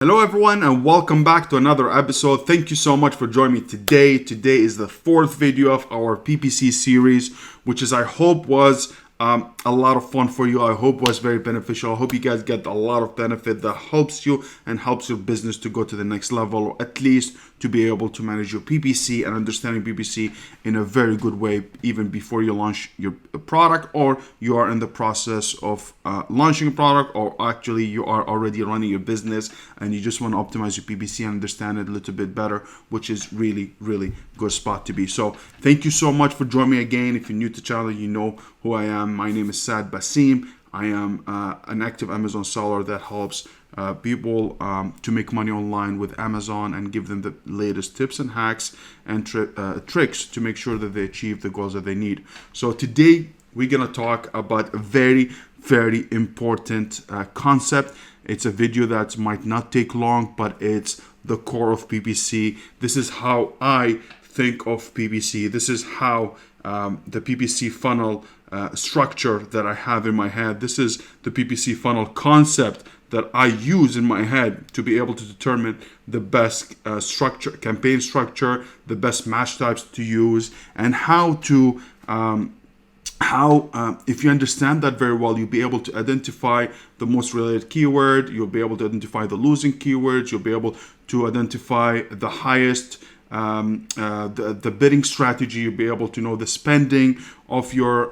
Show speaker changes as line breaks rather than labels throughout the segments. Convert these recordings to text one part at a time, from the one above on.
Hello everyone and welcome back to another episode. Thank you so much for joining me today. Today is the fourth video of our PPC series, which I hope was a lot of fun for you. I hope was very beneficial. I hope you guys get a lot of benefit that helps you and helps your business to go to the next level, or at least to be able to manage your PPC and understanding PPC in a very good way, even before you launch your product, or you are in the process of launching a product, or actually you are already running your business and you just want to optimize your PPC and understand it a little bit better, which is really good spot to be. So thank you so much for joining me again. If you're new to the channel, you know who I am. My name is Sad Basim. I am an active Amazon seller that helps people to make money online with Amazon and give them the latest tips and hacks and tricks to make sure that they achieve the goals that they need. So today we're going to talk about a very important concept. It's a video that might not take long, but it's the core of PPC. This is how I think of PPC. This is how the PPC funnel structure that I have in my head. This is the PPC funnel concept that I use in my head to be able to determine the best campaign structure, the best match types to use, and how to if you understand that very well, you'll be able to identify the most related keyword, you'll be able to identify the losing keywords, you'll be able to identify the highest the bidding strategy, you'll be able to know the spending of your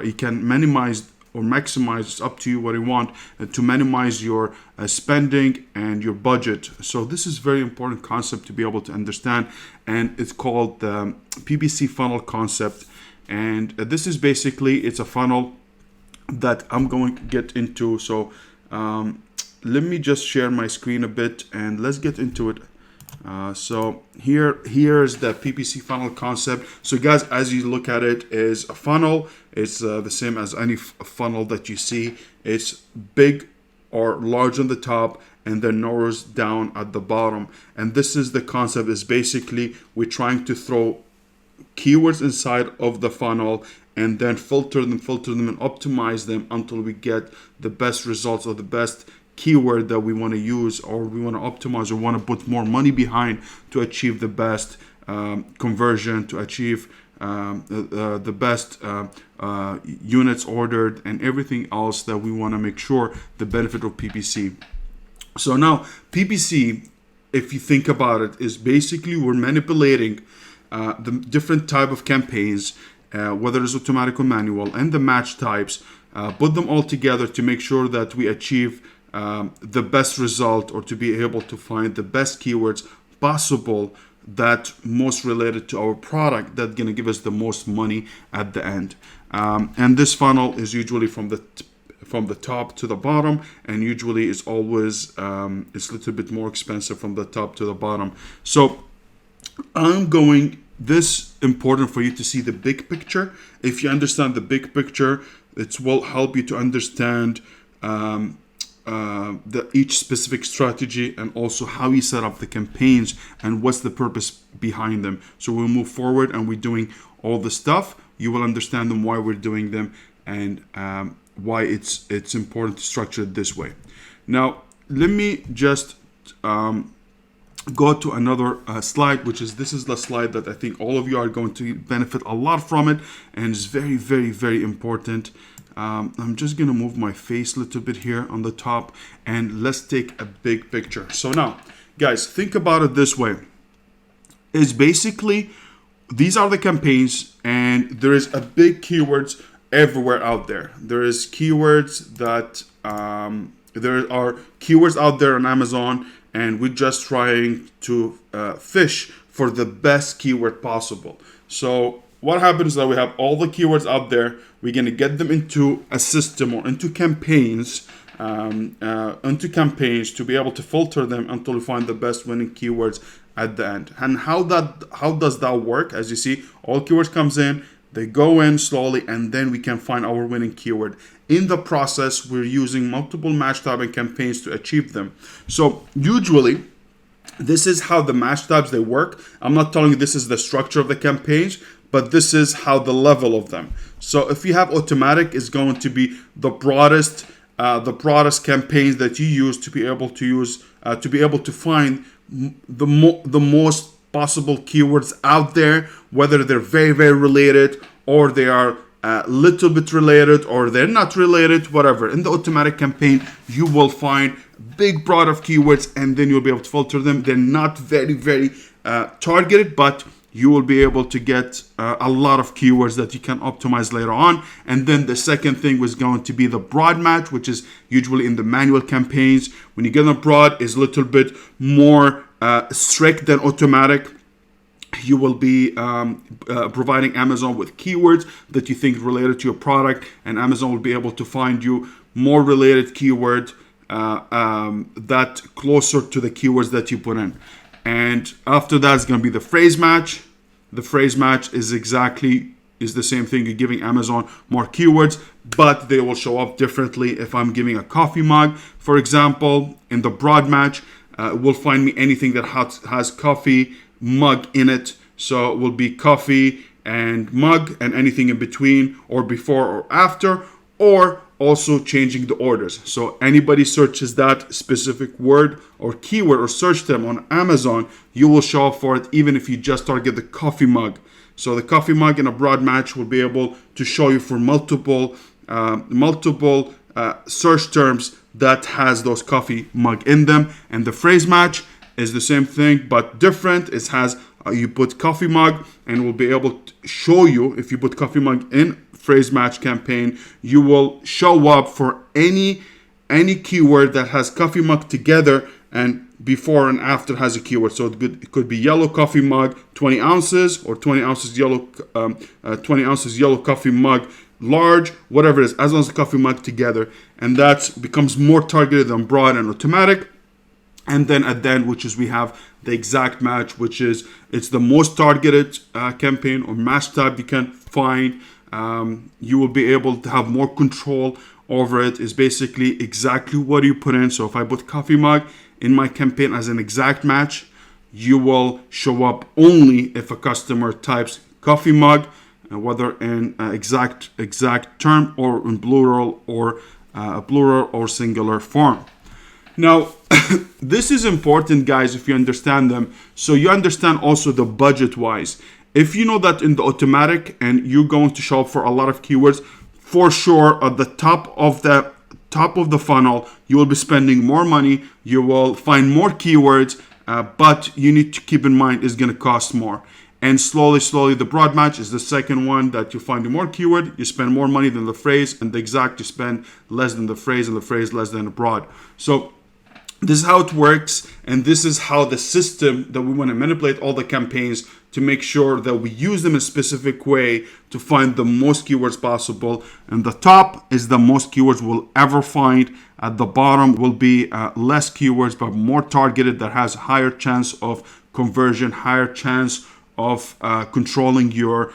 you can minimize or maximize, it's up to you what you want, to minimize your spending and your budget. So this is very important concept to be able to understand, and it's called the PPC funnel concept. And this is basically, it's a funnel that I'm going to get into. So let me just share my screen a bit and let's get into it. So here's the PPC funnel concept. So guys, as you look at it, is a funnel. It's the same as any funnel that you see. It's big or large on the top and then narrows down at the bottom. And this is the concept, is basically we're trying to throw keywords inside of the funnel and then filter them and optimize them until we get the best results, or the best keyword that we want to use, or we want to optimize, or want to put more money behind to achieve the best conversion, to achieve the best units ordered, and everything else that we want to make sure the benefit of PPC. So now PPC, if you think about it, is basically we're manipulating the different type of campaigns, whether it's automatic or manual, and the match types, put them all together to make sure that we achieve the best result, or to be able to find the best keywords possible that most related to our product, that's going to give us the most money at the end. And this funnel is usually from the top to the bottom, and usually is always it's a little bit more expensive from the top to the bottom. So this important for you to see the big picture. If you understand the big picture, it will help you to understand each specific strategy, and also how you set up the campaigns and what's the purpose behind them. So we'll move forward and we're doing all the stuff. You will understand them, why we're doing them, and why it's important to structure it this way. Now let me just go to another slide, this is the slide that I think all of you are going to benefit a lot from it, and it's very important. I'm just gonna move my face a little bit here on the top, and let's take a big picture. So now guys, think about it this way. It's basically, these are the campaigns, and there is a big keywords everywhere out there. There is keywords that there are keywords out there on Amazon, and we're just trying to fish for the best keyword possible. So what happens is that we have all the keywords out there. We're going to get them into a system, or into campaigns, to be able to filter them until we find the best winning keywords at the end. And how does that work? As you see, all keywords comes in, they go in slowly, and then we can find our winning keyword. In the process, we're using multiple match type and campaigns to achieve them. So usually, this is how the match types they work. I'm not telling you this is the structure of the campaigns, but this is how the level of them. So if you have automatic, is going to be the broadest campaigns that you use to be able to use to be able to find the most possible keywords out there, whether they're very, very related or they are a little bit related or they're not related, whatever. In the automatic campaign, you will find big broad of keywords, and then you'll be able to filter them. They're not very, very targeted, but you will be able to get a lot of keywords that you can optimize later on. And then the second thing was going to be the broad match, which is usually in the manual campaigns. When you get on broad, is a little bit more strict than automatic. You will be providing Amazon with keywords that you think related to your product, and Amazon will be able to find you more related keyword that closer to the keywords that you put in. And after that is going to be the phrase match. The phrase match is the same thing. You're giving Amazon more keywords, but they will show up differently. If I'm giving a coffee mug, for example, in the broad match, it will find me anything that has coffee mug in it. So it will be coffee and mug and anything in between or before or after, or also changing the orders. So anybody searches that specific word or keyword or search term on Amazon, you will show up for it even if you just target the coffee mug. So the coffee mug in a broad match will be able to show you for multiple search terms that has those coffee mug in them. And the phrase match is the same thing but different. It has you put coffee mug, and will be able to show you, if you put coffee mug in phrase match campaign, you will show up for any keyword that has coffee mug together and before and after has a keyword. So it could be yellow coffee mug 20 ounces or 20 ounces yellow coffee mug large, whatever it is, as long as the coffee mug together. And that becomes more targeted than broad and automatic. And then at the end, which is we have the exact match, which is it's the most targeted campaign or match type you can find. You will be able to have more control over it. Is basically exactly what you put in. So if I put coffee mug in my campaign as an exact match, you will show up only if a customer types coffee mug, whether in exact term or in plural or singular form. Now, this is important, guys, if you understand them. So you understand also the budget wise. If you know that in the automatic and you're going to show up for a lot of keywords, for sure at the top of the funnel, you will be spending more money. You will find more keywords, but you need to keep in mind it's going to cost more. And slowly, the broad match is the second one that you find more keyword, you spend more money than the phrase, and the exact you spend less than the phrase, and the phrase less than the broad. So this is how it works, and this is how the system that we want to manipulate all the campaigns to make sure that we use them in a specific way to find the most keywords possible. And the top is the most keywords we'll ever find. At the bottom will be less keywords, but more targeted, that has a higher chance of conversion, higher chance of controlling your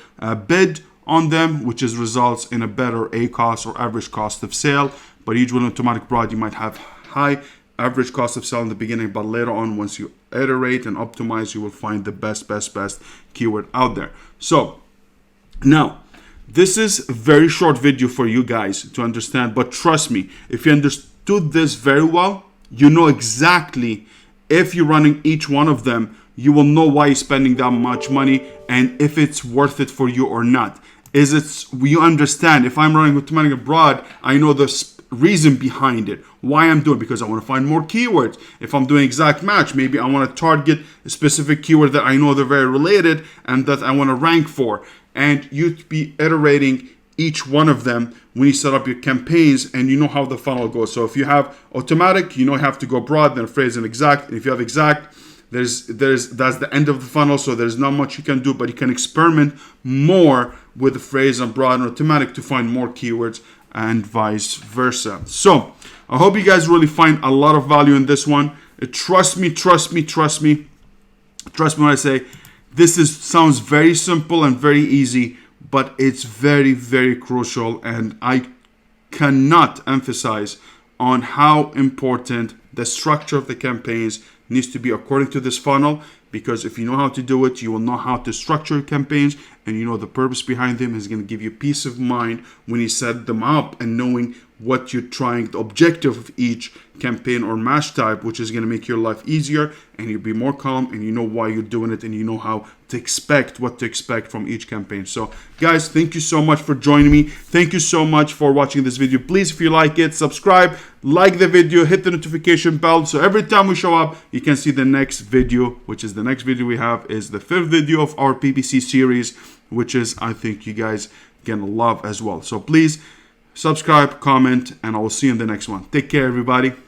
bid on them, which is results in a better ACoS or average cost of sale. But usually in automatic broad, you might have high average cost of sale in the beginning, but later on, once you iterate and optimize, you will find the best keyword out there. So now, this is a very short video for you guys to understand, but trust me, if you understood this very well, you know exactly if you're running each one of them, you will know why you're spending that much money and if it's worth it for you or not. You understand, if I'm running automatic abroad, I know the reason behind it, why I'm doing it, because I want to find more keywords. If I'm doing exact match, maybe I want to target a specific keyword that I know they're very related and that I want to rank for. And you'd be iterating each one of them when you set up your campaigns, and you know how the funnel goes. So if you have automatic, you have to go broad, then phrase and exact. And if you have exact, that's the end of the funnel, so there's not much you can do, but you can experiment more with the phrase and broad and automatic to find more keywords, and vice versa. So I hope you guys really find a lot of value in this one. Trust me when I say this sounds very simple and very easy, but it's very, very crucial, and I cannot emphasize on how important the structure of the campaigns needs to be according to this funnel. Because if you know how to do it, you will know how to structure campaigns, and the purpose behind them is going to give you peace of mind when you set them up, and knowing what you're trying, the objective of each campaign or match type, which is going to make your life easier, and you'll be more calm, and you know why you're doing it, and you know how to expect what to expect from each campaign. So guys, thank you so much for joining me. Thank you so much for watching this video. Please, if you like it, subscribe, like the video, hit the notification bell, so every time we show up, you can see the next video, which is the next video we have is the 5th video of our PPC series, which is, I think you guys gonna love as well. So please subscribe, comment, and I will see you in the next one. Take care, everybody.